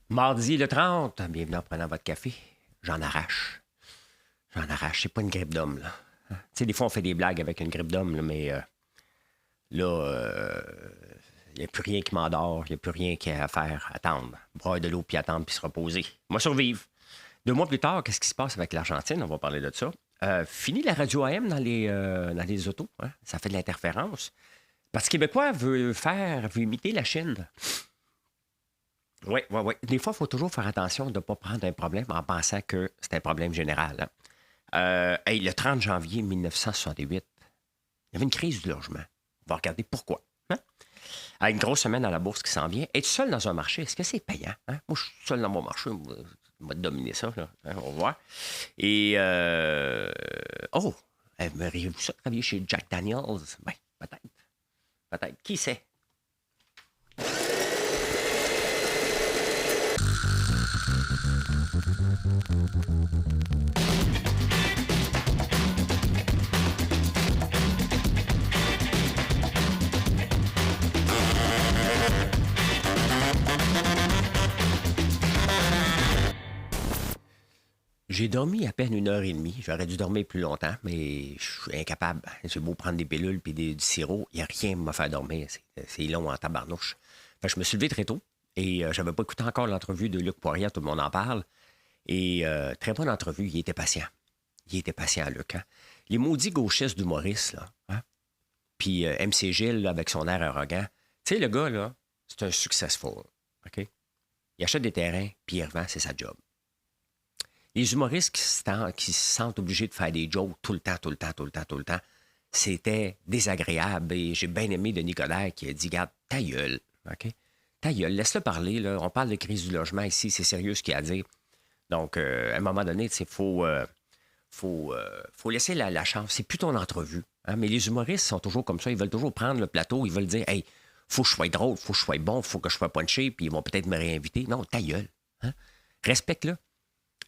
Mardi le 30, bienvenue en prenant votre café. J'en arrache. C'est pas une grippe d'homme, là. Tu sais, des fois, on fait des blagues avec une grippe d'homme, là, mais là, il n'y a plus rien qui m'endort, il n'y a plus rien qui à faire. Attendre. Boire de l'eau, puis attendre, puis se reposer. Moi, survivre. 2 mois plus tard, qu'est-ce qui se passe avec l'Argentine? On va parler de ça. Fini la radio AM dans les autos. Hein? Ça fait de l'interférence. Parce que Québécois veut imiter la Chine. Oui, oui, oui. Des fois, il faut toujours faire attention de ne pas prendre un problème en pensant que c'est un problème général. Hein. Hey, le 30 janvier 1968, il y avait une crise du logement. On va regarder pourquoi. Hein? Une grosse semaine à la bourse qui s'en vient. Être seul dans un marché, est-ce que c'est payant? Hein? Moi, je suis seul dans mon marché. On va dominer ça. Là. Hein, on va voir. Et, oh, aimeriez-vous ça travailler chez Jack Daniels? Ben, peut-être. Peut-être. Qui sait? J'ai dormi à peine 1 heure et demie. J'aurais dû dormir plus longtemps, mais je suis incapable. J'ai beau prendre des pilules et du sirop, il n'y a rien pour me faire dormir. C'est long en tabarnouche. Fait que je me suis levé très tôt et j'avais pas écouté encore l'entrevue de Luc Poirier, tout le monde en parle. Et très bonne entrevue, il était patient. Il était patient, Luc. Hein? Les maudits gauchistes d'humoristes, là. Hein? Puis MC Gilles, là, avec son air arrogant. Tu sais, le gars, là, c'est un successful. OK? Il achète des terrains, puis il revend, c'est sa job. Les humoristes qui se sentent obligés de faire des jokes tout le temps, c'était désagréable. Et j'ai bien aimé Denis Coderre qui a dit, garde, ta gueule, OK? Ta gueule, laisse-le parler, là. On parle de crise du logement ici, c'est sérieux ce qu'il a à dire. Donc, à un moment donné, il faut laisser la chance. C'est plus ton entrevue. Hein? Mais les humoristes sont toujours comme ça. Ils veulent toujours prendre le plateau. Ils veulent dire, hey, faut que je sois drôle, faut que je sois bon, faut que je sois punché, puis ils vont peut-être me réinviter. Non, ta gueule. Hein? Respecte-le.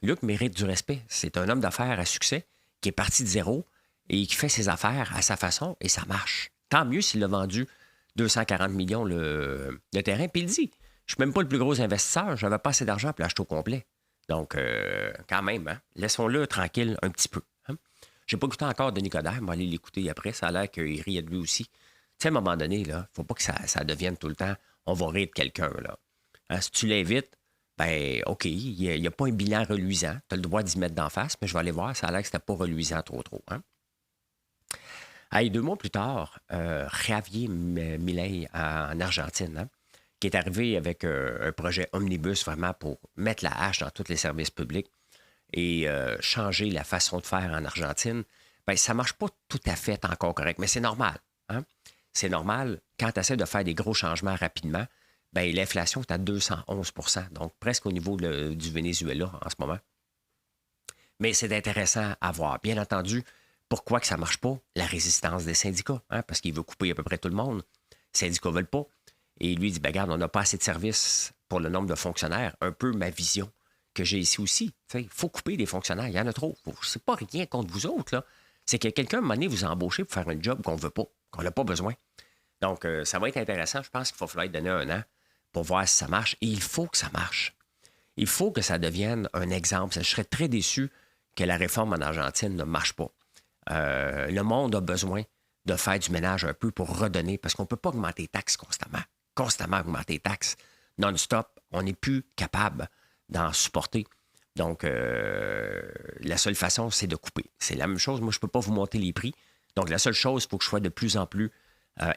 Luc mérite du respect. C'est un homme d'affaires à succès qui est parti de zéro et qui fait ses affaires à sa façon et ça marche. Tant mieux s'il a vendu 240 millions le terrain. Puis il dit, je suis même pas le plus gros investisseur, j'avais pas assez d'argent pour l'acheter au complet. Donc, quand même, hein, laissons-le tranquille un petit peu. Hein. J'ai pas écouté encore Denis Coderre, mais aller l'écouter après. Ça a l'air qu'il riait de lui aussi. Tu sais, à un moment donné, il faut pas que ça devienne tout le temps on va rire de quelqu'un. Là. Hein, si tu l'invites, ben OK, il n'y a pas un bilan reluisant. Tu as le droit d'y mettre d'en face, mais je vais aller voir. Ça a l'air que c'était pas reluisant trop. Hein. Hey, 2 mois plus tard, Javier Milei en Argentine, hein, qui est arrivé avec un projet omnibus vraiment pour mettre la hache dans tous les services publics et changer la façon de faire en Argentine, bien, ça ne marche pas tout à fait encore correct, mais c'est normal. Hein? C'est normal, quand tu essaies de faire des gros changements rapidement, bien, l'inflation est à 211 %, donc presque au niveau du Venezuela en ce moment. Mais c'est intéressant à voir. Bien entendu, pourquoi que ça ne marche pas? La résistance des syndicats, hein? Parce qu'il veut couper à peu près tout le monde. Les syndicats ne veulent pas. Et lui, il dit, ben, regarde, on n'a pas assez de services pour le nombre de fonctionnaires. Un peu ma vision que j'ai ici aussi. Il faut couper des fonctionnaires. Il y en a trop. C'est pas rien contre vous autres, là. C'est que quelqu'un, à un moment donné, vous a embauché pour faire un job qu'on ne veut pas, qu'on n'a pas besoin. Donc, ça va être intéressant. Je pense qu'il va falloir donner 1 an pour voir si ça marche. Et il faut que ça marche. Il faut que ça devienne un exemple. Je serais très déçu que la réforme en Argentine ne marche pas. Le monde a besoin de faire du ménage un peu pour redonner, parce qu'on ne peut pas augmenter les taxes constamment augmenter les taxes non-stop. On n'est plus capable d'en supporter. Donc, la seule façon, c'est de couper. C'est la même chose. Moi, je ne peux pas vous monter les prix. Donc, la seule chose, il faut que je sois de plus en plus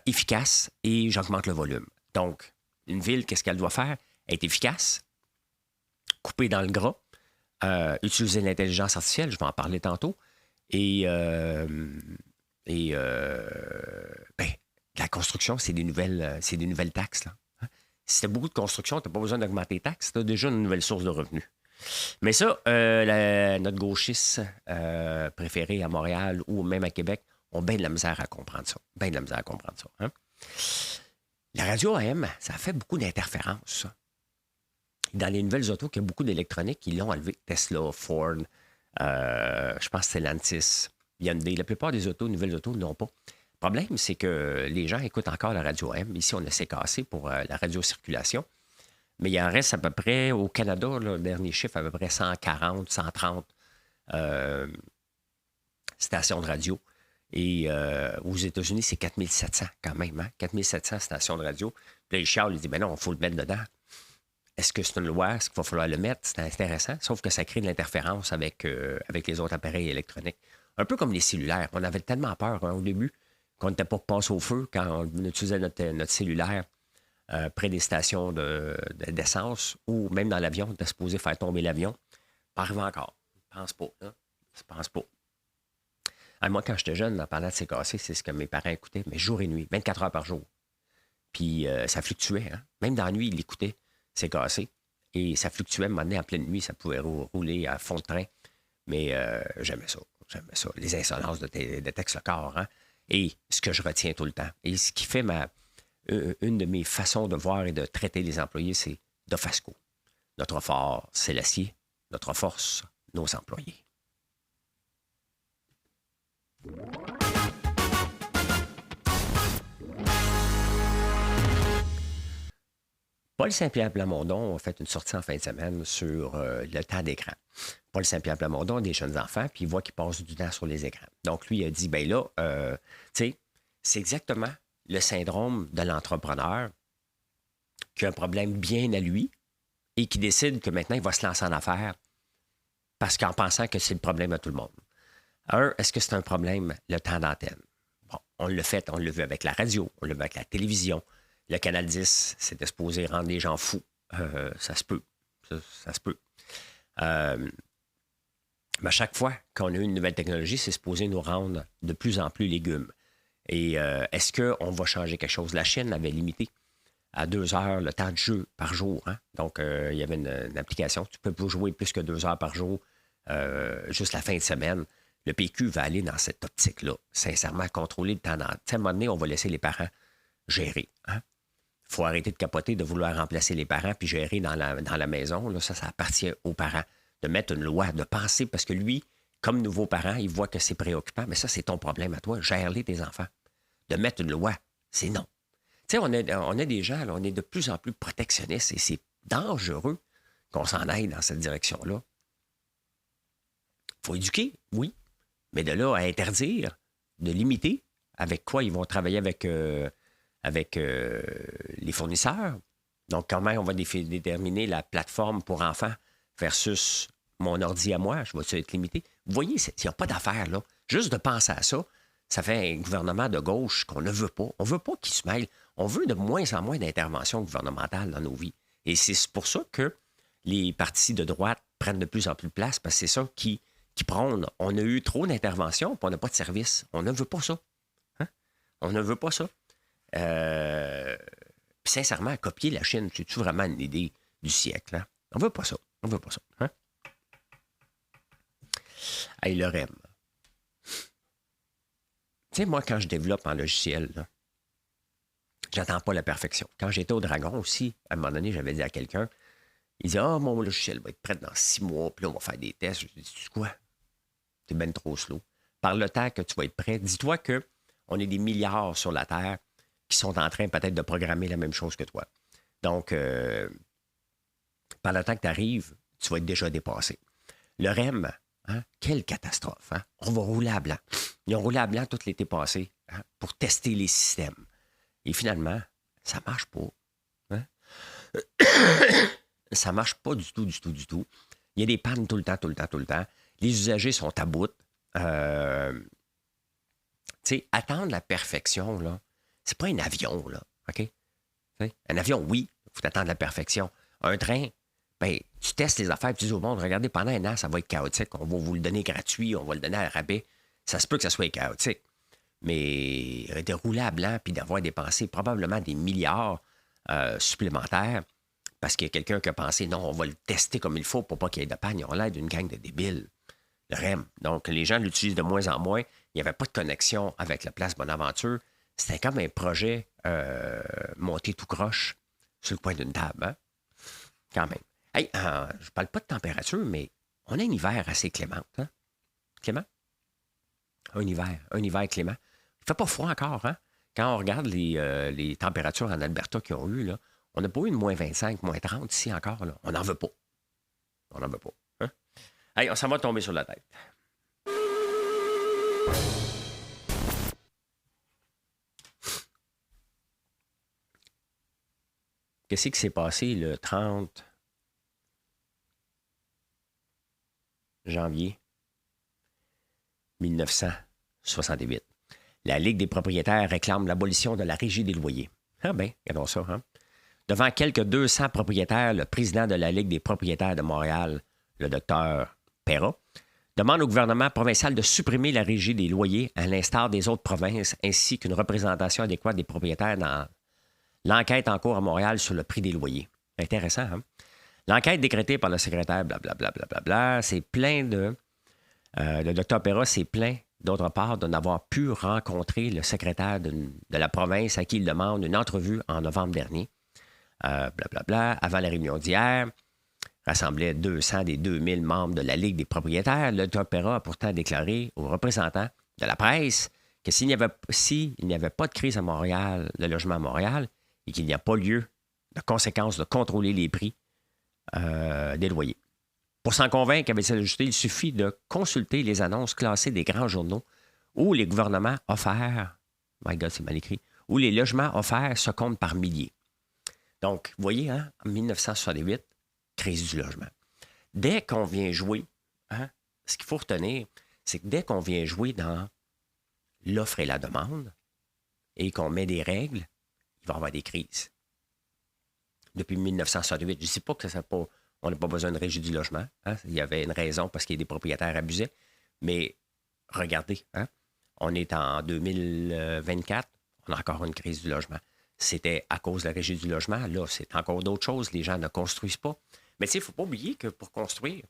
efficace et j'augmente le volume. Donc, une ville, qu'est-ce qu'elle doit faire? Être efficace, couper dans le gras, utiliser l'intelligence artificielle, je vais en parler tantôt, et ben, la construction, c'est des nouvelles taxes. Là. Hein? Si tu as beaucoup de construction, tu n'as pas besoin d'augmenter les taxes, tu as déjà une nouvelle source de revenus. Mais ça, notre gauchiste préféré à Montréal ou même à Québec ont bien de la misère à comprendre ça. Hein? La radio AM, ça fait beaucoup d'interférences, ça. Dans les nouvelles autos, il y a beaucoup d'électronique, ils l'ont enlevé. Tesla, Ford, je pense que Stellantis, Hyundai. La plupart des nouvelles autos, ne l'ont pas. Le problème, c'est que les gens écoutent encore la radio AM. Ici, on a cassé pour la radiocirculation. Mais il en reste à peu près, au Canada, là, le dernier chiffre, à peu près 140, 130 euh, stations de radio. Et aux États-Unis, c'est 4700 quand même, hein? 4700 stations de radio. Puis là, Charles, il dit, ben non, il faut le mettre dedans. Est-ce que c'est une loi? Est-ce qu'il va falloir le mettre? C'est intéressant, sauf que ça crée de l'interférence avec les autres appareils électroniques. Un peu comme les cellulaires. On avait tellement peur au début qu'on n'était pas passé au feu quand on utilisait notre cellulaire près des stations d'essence ou même dans l'avion, on était supposé faire tomber l'avion. Pas arrivé encore. Je pense pas. Hein? Je pense pas. Moi, quand j'étais jeune, pendant de ces cassés, c'est ce que mes parents écoutaient, mais jour et nuit, 24 heures par jour. Puis ça fluctuait. Hein? Même dans la nuit, ils l'écoutaient, c'est cassé. Et ça fluctuait, maintenant, en pleine nuit, ça pouvait rouler à fond de train. Mais j'aimais ça. J'aimais ça. Les insolences de Tex le corps. Hein? Et ce que je retiens tout le temps. Et ce qui fait une de mes façons de voir et de traiter les employés, c'est Dofasco. Notre fort, c'est l'acier. Notre force, nos employés. Paul Saint-Pierre Plamondon a fait une sortie en fin de semaine sur le temps d'écran. Paul Saint-Pierre Plamondon a des jeunes enfants, puis il voit qu'ils passent du temps sur les écrans. Donc, lui, il a dit, ben là, tu sais, c'est exactement le syndrome de l'entrepreneur qui a un problème bien à lui et qui décide que maintenant, il va se lancer en affaires parce qu'en pensant que c'est le problème à tout le monde. Est-ce que c'est un problème, le temps d'antenne? Bon, on l'a fait, on l'a vu avec la radio, on l'a vu avec la télévision. Le Canal 10, c'était supposé rendre les gens fous. Ça se peut. Ça se peut. Mais à chaque fois qu'on a eu une nouvelle technologie, c'est supposé nous rendre de plus en plus légumes. Et est-ce qu'on va changer quelque chose? La Chine avait limité à 2 heures le temps de jeu par jour. Hein? Donc, il y avait une application. Tu peux pas jouer plus que 2 heures par jour, juste la fin de semaine. Le PQ va aller dans cette optique-là. Sincèrement, contrôler le temps d'antenne. À un moment donné, on va laisser les parents gérer. Hein? Il faut arrêter de capoter, de vouloir remplacer les parents puis gérer dans la maison. Là, ça appartient aux parents. De mettre une loi, de penser, parce que lui, comme nouveau parent, il voit que c'est préoccupant. Mais ça, c'est ton problème à toi. Gère-les tes enfants. De mettre une loi, c'est non. Tu sais, on a des gens, là, on est de plus en plus protectionnistes et c'est dangereux qu'on s'en aille dans cette direction-là. Il faut éduquer, oui, mais de là à interdire, de limiter, avec quoi ils vont travailler avec les fournisseurs. Donc, comment on va déterminer la plateforme pour enfants versus mon ordi à moi? Je vais-tu être limité? Vous voyez, il n'y a pas d'affaire, là. Juste de penser à ça, ça fait un gouvernement de gauche qu'on ne veut pas. On ne veut pas qu'il se mêle. On veut de moins en moins d'intervention gouvernementale dans nos vies. Et c'est pour ça que les partis de droite prennent de plus en plus de place, parce que c'est ça qui prône. On a eu trop d'interventions, puis on n'a pas de service. On ne veut pas ça. Hein? On ne veut pas ça. Puis sincèrement, copier la Chine, c'est-tu vraiment une idée du siècle? Hein? On veut pas ça. On veut pas ça. Hein? Hey, le REM. Tu sais, moi, quand je développe en logiciel, là, j'attends pas la perfection. Quand j'étais au Dragon aussi, à un moment donné, j'avais dit à quelqu'un, il dit, mon logiciel va être prêt dans 6 mois, puis là, on va faire des tests. Je dis, tu sais quoi? T'es ben trop slow. Par le temps que tu vas être prêt, dis-toi qu'on est des milliards sur la Terre qui sont en train peut-être de programmer la même chose que toi. Donc, par le temps que tu arrives, tu vas être déjà dépassé. Le REM, hein, quelle catastrophe. Hein? On va rouler à blanc. Ils ont roulé à blanc tout l'été passé, hein, pour tester les systèmes. Et finalement, ça ne marche pas. Hein? Ça ne marche pas du tout, du tout, du tout. Il y a des pannes tout le temps, tout le temps, tout le temps. Les usagers sont à bout. Tu sais, attendre la perfection, là, c'est pas un avion, là, OK? T'sais, un avion, oui, il faut attendre la perfection. Un train, ben, tu testes les affaires, tu dis au monde, regardez, pendant un an, ça va être chaotique. On va vous le donner gratuit, on va le donner à rabais. Ça se peut que ça soit chaotique. Mais de rouler à blanc puis d'avoir dépensé probablement des milliards supplémentaires parce qu'il y a quelqu'un qui a pensé, non, on va le tester comme il faut pour pas qu'il y ait de panne. Ils ont l'air d'une gang de débiles. Le REM. Donc, les gens l'utilisent de moins en moins. Il n'y avait pas de connexion avec la place Bonaventure. C'était comme un projet monté tout croche sur le coin d'une table. Hein? Quand même. Hey, je parle pas de température, mais on a un hiver assez clément. Hein? Clément? Un hiver clément. Il fait pas froid encore. Hein? Quand on regarde les températures en Alberta qu'ils ont eues, là, On n'a pas eu une moins 25, moins 30 ici encore. Là. On n'en veut pas. On n'en veut pas. Hein? Allez, on s'en va tomber sur la tête. Qu'est-ce qui s'est passé le 30 janvier 1968? La Ligue des propriétaires réclame l'abolition de la régie des loyers. Ah ben, regardons ça. Hein? Devant quelques 200 propriétaires, le président de la Ligue des propriétaires de Montréal, le docteur Perra, demande au gouvernement provincial de supprimer la régie des loyers à l'instar des autres provinces, ainsi qu'une représentation adéquate des propriétaires dans l'enquête en cours à Montréal sur le prix des loyers. Intéressant, hein? L'enquête décrétée par le secrétaire, blablabla, c'est plein de... le docteur Perra s'est plaint, d'autre part, de n'avoir pu rencontrer le secrétaire de la province à qui il demande une entrevue en novembre dernier. Avant la réunion d'hier, rassemblait 200 des 2000 membres de la Ligue des propriétaires. Le docteur Perra a pourtant déclaré aux représentants de la presse que s'il n'y avait pas de crise à Montréal, de logement à Montréal, et qu'il n'y a pas lieu de conséquence de contrôler les prix des loyers. Pour s'en convaincre, avait-il ajouté, il suffit de consulter les annonces classées des grands journaux où les gouvernements offerts, my God, c'est mal écrit, où les logements offerts se comptent par milliers. Donc, vous voyez, hein, en 1968, crise du logement. Dès qu'on vient jouer, hein, ce qu'il faut retenir, c'est que dès qu'on vient jouer dans l'offre et la demande et qu'on met des règles, il va y avoir des crises. Depuis 1968, je ne dis pas que on n'a pas besoin de régie du logement. Hein, il y avait une raison parce qu'il y a des propriétaires abusaient. Mais regardez, hein, on est en 2024, on a encore une crise du logement. C'était à cause de la régie du logement. Là, c'est encore d'autres choses. Les gens ne construisent pas. Mais tu sais, il ne faut pas oublier que pour construire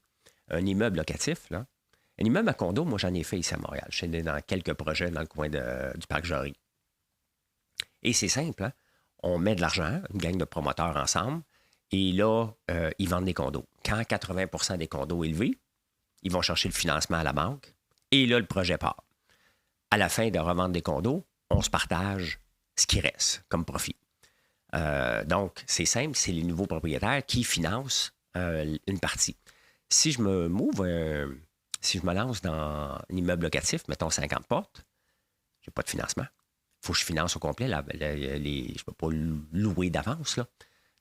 un immeuble locatif, là, un immeuble à condo, moi, j'en ai fait ici à Montréal. Je suis allé dans quelques projets dans le coin du Parc Jarry. Et c'est simple, hein? On met de l'argent, une gang de promoteurs ensemble, et là, ils vendent des condos. Quand 80% des condos élevés, ils vont chercher le financement à la banque, et là, le projet part. À la fin de revendre des condos, on se partage ce qui reste comme profit. Donc, c'est simple, c'est les nouveaux propriétaires qui financent une partie. Si je me lance dans un immeuble locatif, mettons 50 portes, je n'ai pas de financement. Il faut que je finance au complet. Je ne peux pas louer d'avance. Là.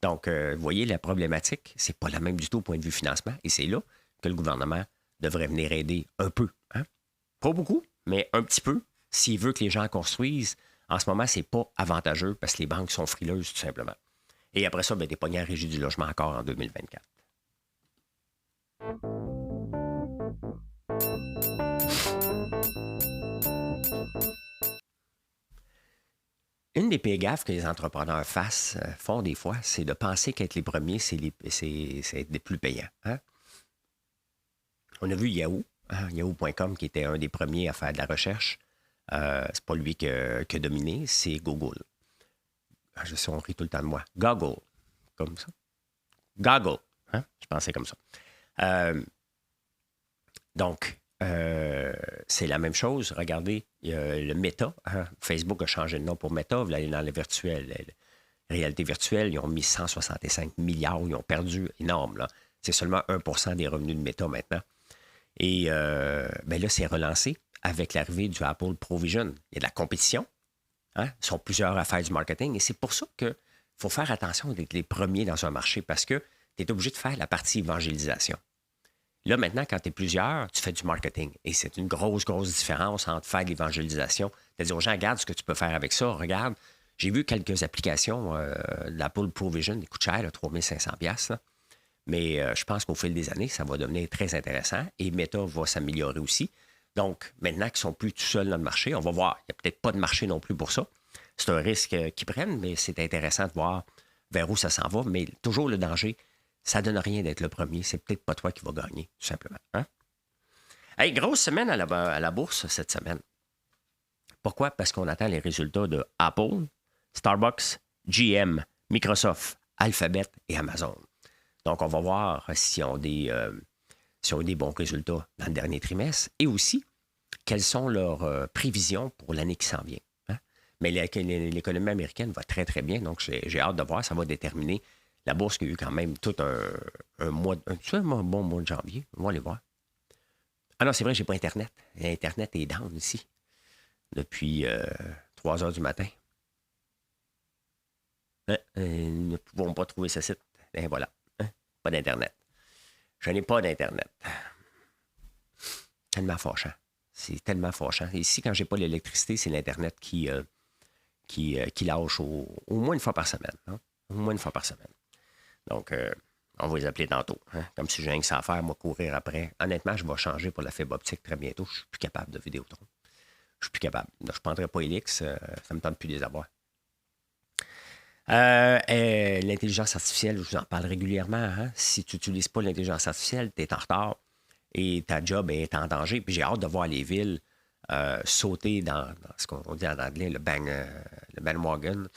Donc, vous voyez, la problématique, c'est pas la même du tout au point de vue financement. Et c'est là que le gouvernement devrait venir aider un peu. Hein? Pas beaucoup, mais un petit peu. S'il veut que les gens construisent, en ce moment, c'est pas avantageux parce que les banques sont frileuses, tout simplement. Et après ça, des poignées à régie du logement encore en 2024. Une des pires gaffes que les entrepreneurs font des fois, c'est de penser qu'être les premiers, c'est être les plus payants. Hein? On a vu Yahoo, hein, Yahoo.com, qui était un des premiers à faire de la recherche. C'est pas lui qui a dominé, c'est Google. Je sais, on rit tout le temps de moi. Google, comme ça. Goggle, hein? Je pensais comme ça. Donc, c'est la même chose. Regardez, il y a le Meta. Hein? Facebook a changé de nom pour Meta. Vous allez dans la réalité virtuelle. Ils ont mis 165 milliards. Ils ont perdu énorme. Là. C'est seulement 1% des revenus de Meta maintenant. Et là, c'est relancé avec l'arrivée du Apple Provision. Il y a de la compétition. Hein? Ils sont plusieurs à faire du marketing. Et c'est pour ça qu'il faut faire attention d'être les premiers dans un marché parce que tu es obligé de faire la partie évangélisation. Là, maintenant, quand tu es plusieurs, tu fais du marketing. Et c'est une grosse, grosse différence entre faire de l'évangélisation. C'est-à-dire aux gens, regarde ce que tu peux faire avec ça. Regarde, j'ai vu quelques applications de l'Apple Provision. Ils coûtent cher, 3500 $. Mais je pense qu'au fil des années, ça va devenir très intéressant. Et Meta va s'améliorer aussi. Donc, maintenant qu'ils ne sont plus tout seuls dans le marché, on va voir. Il n'y a peut-être pas de marché non plus pour ça. C'est un risque qu'ils prennent, mais c'est intéressant de voir vers où ça s'en va. Mais toujours le danger, ça ne donne rien d'être le premier. C'est peut-être pas toi qui vas gagner, tout simplement. Hein? Hey, grosse semaine à la bourse cette semaine. Pourquoi? Parce qu'on attend les résultats de Apple, Starbucks, GM, Microsoft, Alphabet et Amazon. Donc, on va voir s'ils ont des bons résultats dans le dernier trimestre et aussi quelles sont leurs prévisions pour l'année qui s'en vient. Hein? Mais l'économie américaine va très, très bien. Donc, j'ai hâte de voir. Ça va déterminer la bourse qui a eu quand même tout un mois, un bon mois de janvier. On va aller voir. Ah non, c'est vrai, j'ai pas Internet. Internet est down ici depuis 3 heures du matin. Nous ne pouvons pas trouver ce site. Et voilà. Pas d'Internet. Je n'ai pas d'Internet. Tellement fâchant. C'est tellement fâchant. Ici, quand j'ai pas l'électricité, c'est l'Internet qui lâche au moins une fois par semaine. Hein? Au moins une fois par semaine. Donc, on va les appeler tantôt. Hein? Comme si j'ai rien que ça à faire, moi, courir après. Honnêtement, je vais changer pour la fibre optique très bientôt. Je suis plus capable de Vidéotron. Je suis plus capable. Je ne prendrai pas Helix. Ça me tente plus de les avoir. L'intelligence artificielle, je vous en parle régulièrement. Hein? Si tu n'utilises pas l'intelligence artificielle, tu es en retard et ta job est en danger. Puis j'ai hâte de voir les villes sauter dans ce qu'on dit en anglais, le bandwagon.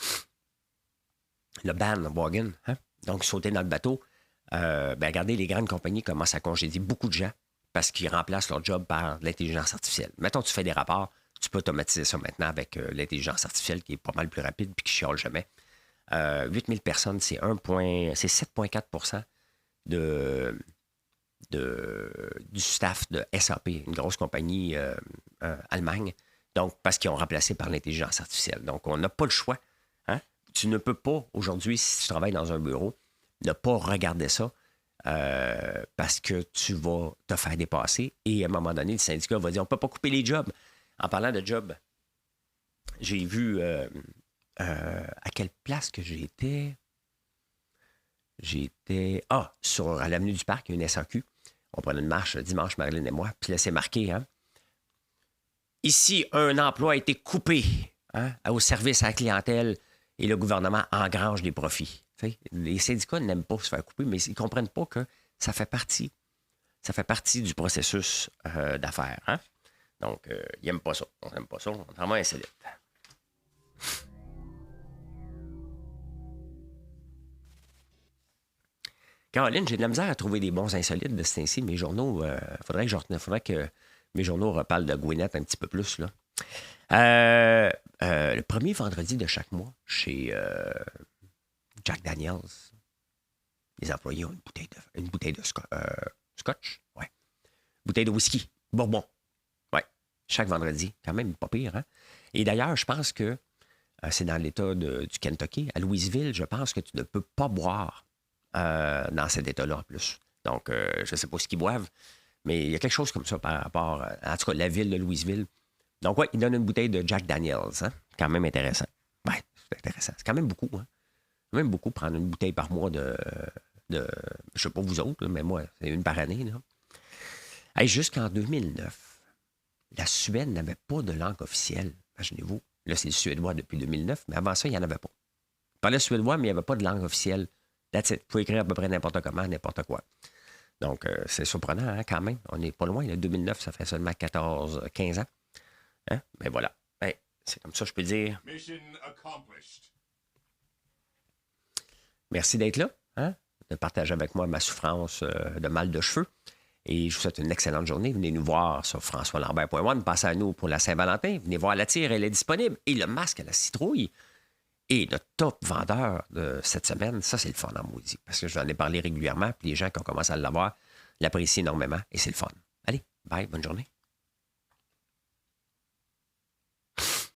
Le bandwagon. Hein? Donc, sauter dans le bateau. Regardez, les grandes compagnies commencent à congédier beaucoup de gens parce qu'ils remplacent leur job par l'intelligence artificielle. Mettons, tu fais des rapports, tu peux automatiser ça maintenant avec l'intelligence artificielle qui est pas mal plus rapide et qui chiale jamais. 8000 personnes, c'est 7,4 % du staff de SAP, une grosse compagnie Allemagne, donc parce qu'ils ont remplacé par l'intelligence artificielle. Donc, on n'a pas le choix. Hein? Tu ne peux pas, aujourd'hui, si tu travailles dans un bureau, ne pas regarder ça parce que tu vas te faire dépasser. Et à un moment donné, le syndicat va dire, on ne peut pas couper les jobs. En parlant de jobs, j'ai vu... à quelle place que j'étais? À l'avenue du Parc, il y a une SAQ. On prenait une marche dimanche, Marilyn et moi, puis là, c'est marqué, hein? Ici, un emploi a été coupé au service à la clientèle et le gouvernement engrange des profits. T'sais, les syndicats n'aiment pas se faire couper, mais ils ne comprennent pas que ça fait partie. Ça fait partie du processus d'affaires. Hein? Donc, ils n'aiment pas ça. On n'aime pas ça. On est vraiment insolite. Caroline, j'ai de la misère à trouver des bons insolites de ce temps-ci. Mes journaux, faudrait que mes journaux reparlent de Gwyneth un petit peu plus. Là. Le premier vendredi de chaque mois, chez Jack Daniels, les employés ont une bouteille de scotch. Ouais. Bouteille de whisky. Bourbon. Ouais. Chaque vendredi. Quand même pas pire. Hein? Et d'ailleurs, je pense que c'est dans l'État du Kentucky. À Louisville, je pense que tu ne peux pas boire dans cet état-là en plus. Donc, je ne sais pas ce qu'ils boivent, mais il y a quelque chose comme ça par rapport, en tout cas, la ville de Louisville. Donc, ouais, ils donnent une bouteille de Jack Daniels. Hein? Quand même intéressant. Ouais, c'est intéressant. C'est quand même beaucoup. Hein? Quand même beaucoup prendre une bouteille par mois de je ne sais pas vous autres, là, mais moi, c'est une par année. Là. Hey, jusqu'en 2009, la Suède n'avait pas de langue officielle. Imaginez-vous. Là, c'est le suédois depuis 2009, mais avant ça, il n'y en avait pas. On parlait suédois, mais il n'y avait pas de langue officielle. That's it. Vous pouvez écrire à peu près n'importe comment, n'importe quoi. Donc, c'est surprenant, hein, quand même. On n'est pas loin. Le 2009, ça fait seulement 15 ans. Hein? Mais voilà. Hey, c'est comme ça, je peux dire. Mission accomplished. Merci d'être là, hein? De partager avec moi ma souffrance de mal de cheveux. Et je vous souhaite une excellente journée. Venez nous voir sur françoislambert.one. Passez à nous pour la Saint-Valentin. Venez voir la tire, elle est disponible. Et le masque à la citrouille. Et notre top vendeur de cette semaine, ça, c'est le fun en maudit. Parce que j'en ai parlé régulièrement, puis les gens qui ont commencé à l'avoir l'apprécient énormément, et c'est le fun. Allez, bye, bonne journée.